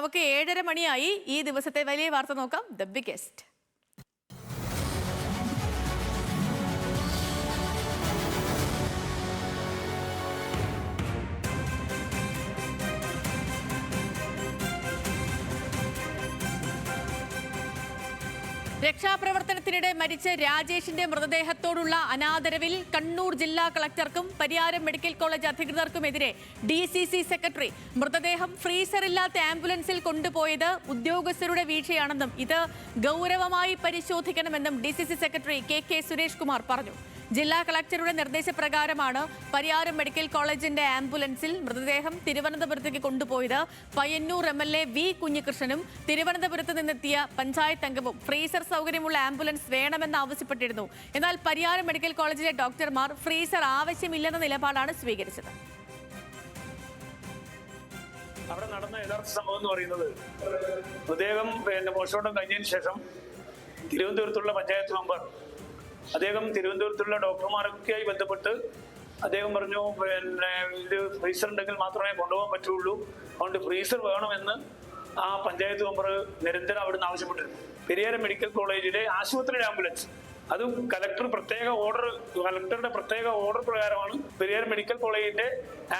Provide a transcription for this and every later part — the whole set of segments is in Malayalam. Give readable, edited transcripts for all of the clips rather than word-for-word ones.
നമുക്ക് 7:30 മണിയായി. ഈ ദിവസത്തെ വലിയ വാർത്ത നോക്കാം. The biggest. രക്ഷാപ്രവർത്തനത്തിനിടെ മരിച്ച രാജേഷിന്റെ മൃതദേഹത്തോടുള്ള അനാദരവിൽ കണ്ണൂർ ജില്ലാ കളക്ടർക്കും പരിയാരം മെഡിക്കൽ കോളേജ് അധികൃതർക്കുമെതിരെ DCC സെക്രട്ടറി മൃതദേഹം ഫ്രീസറില്ലാത്ത ആംബുലൻസിൽ കൊണ്ടുപോയത് ഉദ്യോഗസ്ഥരുടെ വീഴ്ചയാണെന്നും ഇത് ഗൗരവമായി പരിശോധിക്കണമെന്നും DCC secretary KK Suresh Kumar പറഞ്ഞു. ജില്ലാ കളക്ടറുടെ നിർദ്ദേശപ്രകാരമാണ് പരിയാരം മെഡിക്കൽ കോളേജിന്റെ ആംബുലൻസിൽ മൃതദേഹം തിരുവനന്തപുരത്തേക്ക് കൊണ്ടുപോയത്. പയ്യന്നൂർ MLA V കുഞ്ഞികൃഷ്ണനും തിരുവനന്തപുരത്ത് നിന്നെത്തിയ പഞ്ചായത്ത് അംഗവും ഫ്രീസർ സൗകര്യമുള്ള ആംബുലൻസ് വേണമെന്ന് ആവശ്യപ്പെട്ടിരുന്നു. എന്നാൽ പരിയാരം മെഡിക്കൽ കോളേജിലെ ഡോക്ടർമാർ ഫ്രീസർ ആവശ്യമില്ലെന്ന നിലപാടാണ് സ്വീകരിച്ചത്. അവിടെ നടന്ന യഥാർത്ഥ സംഭവം എന്ന് പറയുന്നത് മൃതദേഹം പോസ്റ്റ്മോർട്ടം കഴിഞ്ഞതിന് ശേഷം തിരുവനന്തപുരത്തുള്ള പഞ്ചായത്ത് മെമ്പർ അദ്ദേഹം തിരുവനന്തപുരത്തുള്ള ഡോക്ടർമാരൊക്കെയായി ബന്ധപ്പെട്ട് അദ്ദേഹം പറഞ്ഞു, ഇത് ഫ്രീസർ ഉണ്ടെങ്കിൽ മാത്രമേ കൊണ്ടുപോകാൻ പറ്റുള്ളൂ, അതുകൊണ്ട് ഫ്രീസർ വേണമെന്ന് ആ പഞ്ചായത്ത് മെമ്പർ നിരന്തരം അവിടുന്ന് ആവശ്യപ്പെട്ടിരുന്നു. പെരിയാരം മെഡിക്കൽ കോളേജിലെ ആശുപത്രിയുടെ ആംബുലൻസ്, അതും കളക്ടറുടെ പ്രത്യേക ഓർഡർ പ്രകാരമാണ് പെരിയാരം മെഡിക്കൽ കോളേജിന്റെ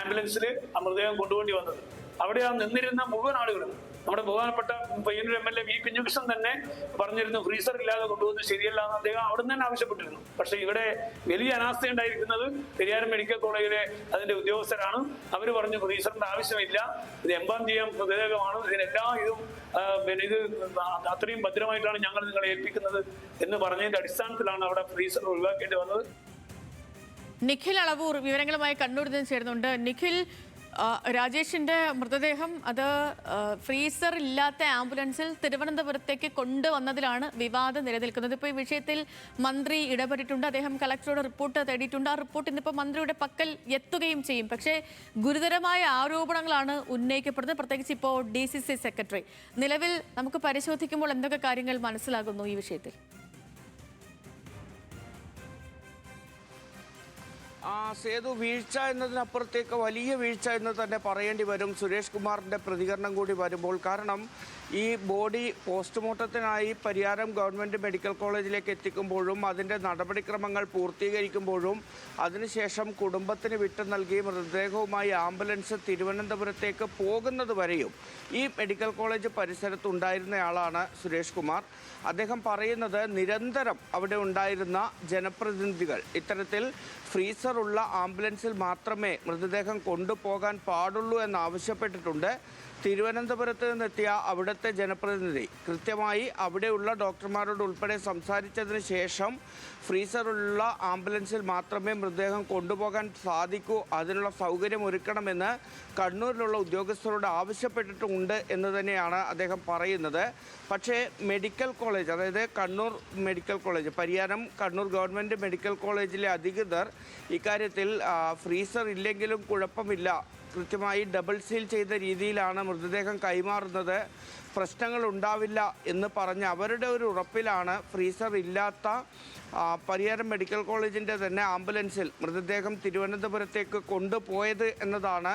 ആംബുലൻസിൽ ആ മൃതദേഹം കൊണ്ടുപോകേണ്ടി വന്നത്. അവിടെ ആ നിന്നിരുന്ന മുഴുവൻ ആളുകളും നമ്മുടെ ബഹുമാനപ്പെട്ട പയ്യന്നൂർ MLA V കുഞ്ഞികൃഷ്ണൻ തന്നെ പറഞ്ഞിരുന്നു, ഫ്രീസർ ഇല്ലാതെ കൊണ്ടുപോകുന്നത് ശരിയല്ല എന്ന് അദ്ദേഹം അവിടെ നിന്ന് തന്നെ ആവശ്യപ്പെട്ടിരുന്നു. പക്ഷെ ഇവിടെ വലിയ അനാസ്ഥയുണ്ടായിരിക്കുന്നത് പെരിയാരം മെഡിക്കൽ കോളേജിലെ അതിന്റെ ഉദ്യോഗസ്ഥരാണ്. അവർ പറഞ്ഞു ഫ്രീസറിന്റെ ആവശ്യമില്ല, ഇത് എംബാം ചെയ്യാൻ മൃതദേഹമാണ്, ഇതിനെല്ലാം ഇത് അത്രയും ഭദ്രമായിട്ടാണ് ഞങ്ങൾ നിങ്ങളെ ഏൽപ്പിക്കുന്നത് എന്ന് പറഞ്ഞതിന്റെ അടിസ്ഥാനത്തിലാണ് അവിടെ ഫ്രീസർ ഒഴിവാക്കേണ്ടി വന്നത്. നിഖിൽ അളവൂർ വിവരങ്ങളുമായി കണ്ണൂരിൽ നിന്ന് ചേരുന്നുണ്ട്. നിഖിൽ, രാജേഷിന്റെ മൃതദേഹം അത് ഫ്രീസർ ഇല്ലാത്ത ആംബുലൻസിൽ തിരുവനന്തപുരത്തേക്ക് കൊണ്ടുവന്നതിലാണ് വിവാദം നിലനിൽക്കുന്നത്. ഇപ്പോൾ ഈ വിഷയത്തിൽ മന്ത്രി ഇടപെട്ടിട്ടുണ്ട്, അദ്ദേഹം കളക്ടറോട് റിപ്പോർട്ട് തേടിയിട്ടുണ്ട്. ആ റിപ്പോർട്ട് ഇന്നിപ്പോൾ മന്ത്രിയുടെ പക്കൽ എത്തുകയും ചെയ്യും. പക്ഷേ ഗുരുതരമായ ആരോപണങ്ങളാണ് ഉന്നയിക്കപ്പെടുന്നത്, പ്രത്യേകിച്ച് ഇപ്പോൾ DCC സെക്രട്ടറി. നിലവിൽ നമുക്ക് പരിശോധിക്കുമ്പോൾ എന്തൊക്കെ കാര്യങ്ങൾ മനസ്സിലാകുന്നു ഈ വിഷയത്തിൽ? സേതു, വീഴ്ച എന്നതിനപ്പുറത്തേക്ക് വലിയ വീഴ്ച എന്ന് തന്നെ പറയേണ്ടി വരും സുരേഷ് കുമാറിൻ്റെ പ്രതികരണം കൂടി വരുമ്പോൾ. കാരണം ഈ ബോഡി പോസ്റ്റ്മോർട്ടത്തിനായി പരിയാരം ഗവൺമെൻറ് മെഡിക്കൽ കോളേജിലേക്ക് എത്തിക്കുമ്പോഴും അതിൻ്റെ നടപടിക്രമങ്ങൾ പൂർത്തീകരിക്കുമ്പോഴും അതിനുശേഷം കുടുംബത്തിന് വിട്ടു നൽകി മൃതദേഹവുമായി ആംബുലൻസ് തിരുവനന്തപുരത്തേക്ക് പോകുന്നത് വരെയും ഈ മെഡിക്കൽ കോളേജ് പരിസരത്തുണ്ടായിരുന്നയാളാണ് സുരേഷ് കുമാർ. അദ്ദേഹം പറയുന്നത് നിരന്തരം അവിടെ ഉണ്ടായിരുന്ന ജനപ്രതിനിധികൾ ഇത്തരത്തിൽ ഫ്രീസറുള്ള ആംബുലൻസിൽ മാത്രമേ മൃതദേഹം കൊണ്ടുപോകാൻ പാടുള്ളൂ എന്നാവശ്യപ്പെട്ടിട്ടുണ്ട്. തിരുവനന്തപുരത്ത് നിന്നെത്തിയ അവിടുത്തെ ജനപ്രതിനിധി കൃത്യമായി അവിടെയുള്ള ഡോക്ടർമാരോട് ഉൾപ്പെടെ സംസാരിച്ചതിന് ശേഷം ഫ്രീസറുള്ള ആംബുലൻസിൽ മാത്രമേ മൃതദേഹം കൊണ്ടുപോകാൻ സാധിക്കൂ, അതിനുള്ള സൗകര്യം ഒരുക്കണമെന്ന് കണ്ണൂരിലുള്ള ഉദ്യോഗസ്ഥരോട് ആവശ്യപ്പെട്ടിട്ടുണ്ട് എന്ന് തന്നെയാണ് അദ്ദേഹം പറയുന്നത്. പക്ഷേ മെഡിക്കൽ കോളേജ്, അതായത് Kannur medical college, Pariyaram Kannur government medical കോളേജിലെ അധികൃതർ ഇക്കാര്യത്തിൽ ഫ്രീസർ ഇല്ലെങ്കിലും കുഴപ്പമില്ല, കൃത്യമായി ഡബിൾ സീൽ ചെയ്ത രീതിയിലാണ് മൃതദേഹം കൈമാറുന്നത്, പ്രശ്നങ്ങൾ ഉണ്ടാവില്ല എന്ന് പറഞ്ഞ് അവരുടെ ഒരു ഉറപ്പിലാണ് ഫ്രീസർ ഇല്ലാത്ത പരിയാരം മെഡിക്കൽ കോളേജിൻ്റെ തന്നെ ആംബുലൻസിൽ മൃതദേഹം തിരുവനന്തപുരത്തേക്ക് കൊണ്ടുപോയത് എന്നതാണ്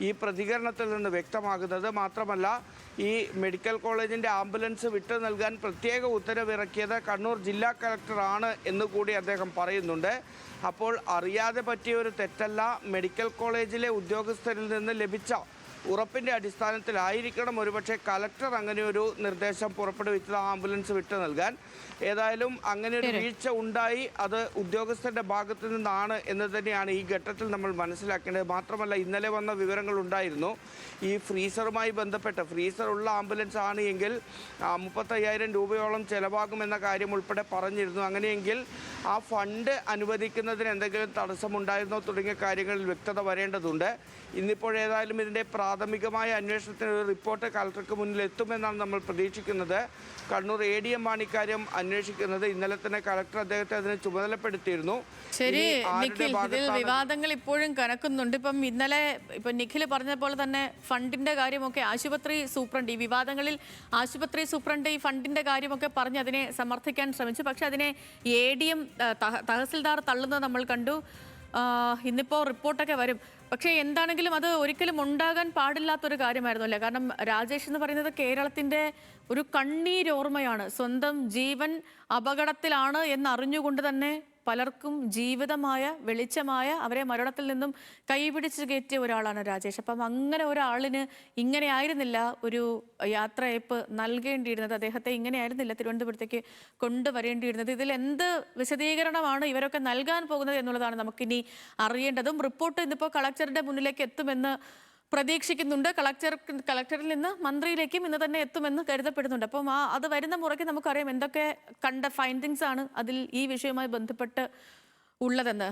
ഈ പ്രതികരണത്തിൽ നിന്ന് വ്യക്തമാകുന്നത്. മാത്രമല്ല, ഈ മെഡിക്കൽ കോളേജിൻ്റെ ആംബുലൻസ് വിട്ടു നൽകാൻ പ്രത്യേക ഉത്തരവിറക്കിയത് കണ്ണൂർ ജില്ലാ കളക്ടറാണ് എന്നുകൂടി അദ്ദേഹം പറയുന്നുണ്ട്. അപ്പോൾ അറിയാതെ പറ്റിയ ഒരു തെറ്റല്ല, മെഡിക്കൽ കോളേജിലെ ഉദ്യോഗസ്ഥരിൽ നിന്ന് ലഭിച്ച ഉറപ്പിൻ്റെ അടിസ്ഥാനത്തിലായിരിക്കണം ഒരുപക്ഷെ കളക്ടർ അങ്ങനെ ഒരു നിർദ്ദേശം പുറപ്പെടുവിച്ചത്, ആംബുലൻസ് വിട്ടു നൽകാൻ. ഏതായാലും അങ്ങനെ ഒരു വീഴ്ച ഉണ്ടായി, അത് ഉദ്യോഗസ്ഥരുടെ ഭാഗത്തു നിന്നാണ് എന്ന് തന്നെയാണ് ഈ ഘട്ടത്തിൽ നമ്മൾ മനസ്സിലാക്കേണ്ടത്. മാത്രമല്ല, ഇന്നലെ വന്ന വിവരങ്ങൾ ഉണ്ടായിരുന്നു, ഈ ഫ്രീസറുമായി ബന്ധപ്പെട്ട് ഫ്രീസറുള്ള ആംബുലൻസ് ആണ് എങ്കിൽ 35,000 രൂപയോളം ചിലവാകുമെന്ന കാര്യം ഉൾപ്പെടെ പറഞ്ഞിരുന്നു. അങ്ങനെയെങ്കിൽ ആ ഫണ്ട് അനുവദിക്കുന്നതിന് എന്തെങ്കിലും തടസ്സമുണ്ടായിരുന്നോ തുടങ്ങിയ കാര്യങ്ങളിൽ വ്യക്തത വരേണ്ടതുണ്ട്. ഇന്നിപ്പോഴേതായാലും ഇതിൻ്റെ പ്രാഥമികമായ അന്വേഷണത്തിന് ഒരു റിപ്പോർട്ട് കളക്ടർക്ക് മുന്നിൽ എത്തുമെന്നാണ് നമ്മൾ പ്രതീക്ഷിക്കുന്നത്. കണ്ണൂർ ADM ആണ് ഇക്കാര്യം അന്വേഷിക്കുന്നത്. ഇന്നലെ തന്നെ കളക്ടർ അദ്ദേഹത്തെ അതിന് ചുമതലപ്പെടുത്തിയിരുന്നു. ശരി നിഖിൽ, ഇതിൽ വിവാദങ്ങൾ ഇപ്പോഴും കനക്കുന്നുണ്ട്. ഇന്നലെ നിഖിൽ പറഞ്ഞ പോലെ തന്നെ ഫണ്ടിന്റെ കാര്യമൊക്കെ ആശുപത്രി സൂപ്രണ്ട്, ഈ വിവാദങ്ങളിൽ ആശുപത്രി സൂപ്രണ്ട് ഈ ഫണ്ടിന്റെ കാര്യമൊക്കെ പറഞ്ഞ് അതിനെ സമർത്ഥിക്കാൻ ശ്രമിച്ചു. പക്ഷെ അതിനെ ADM തഹസിൽദാർ തള്ളുന്നത് നമ്മൾ കണ്ടു. ഇന്നിപ്പോൾ റിപ്പോർട്ടൊക്കെ വരും. പക്ഷേ എന്താണെങ്കിലും അത് ഒരിക്കലും ഉണ്ടാകാൻ പാടില്ലാത്തൊരു കാര്യമായിരുന്നു അല്ലേ? കാരണം രാജേഷ് എന്ന് പറയുന്നത് കേരളത്തിന്റെ ഒരു കണ്ണീരോർമ്മയാണ്. സ്വന്തം ജീവൻ അപകടത്തിലാണ് എന്നറിഞ്ഞുകൊണ്ട് തന്നെ പലർക്കും ജീവിതമായ വെളിച്ചമായ അവരെ മരണത്തിൽ നിന്നും കൈപിടിച്ച് കയറ്റിയ ഒരാളാണ് രാജേഷ്. അപ്പം അങ്ങനെ ഒരാളിന് ഇങ്ങനെ ആയിരുന്നില്ല ഒരു യാത്രയയപ്പ് നൽകേണ്ടിയിരുന്നത്. അദ്ദേഹത്തെ ഇങ്ങനെ ആയിരുന്നില്ല തിരുവനന്തപുരത്തേക്ക് കൊണ്ടുവരേണ്ടിയിരുന്നത്. ഇതിൽ എന്ത് വിശദീകരണമാണ് ഇവരൊക്കെ നൽകാൻ പോകുന്നത് എന്നുള്ളതാണ് നമുക്കിനി അറിയേണ്ടതും. റിപ്പോർട്ട് ഇന്നിപ്പോൾ കളക്ടറുടെ മുന്നിലേക്ക് എത്തുമെന്ന് പ്രതീക്ഷിക്കുന്നുണ്ട്. കളക്ടറിൽ നിന്ന് മന്ത്രിയിലേക്കും ഇന്ന് തന്നെ എത്തുമെന്ന് കരുതപ്പെടുന്നുണ്ട്. അപ്പം അത് വരുന്ന മുറയ്ക്ക് നമുക്കറിയാം എന്തൊക്കെ കണ്ട ഫൈൻഡിങ്സ് ആണ് അതിൽ ഈ വിഷയവുമായി ബന്ധപ്പെട്ട് ഉള്ളതെന്ന്.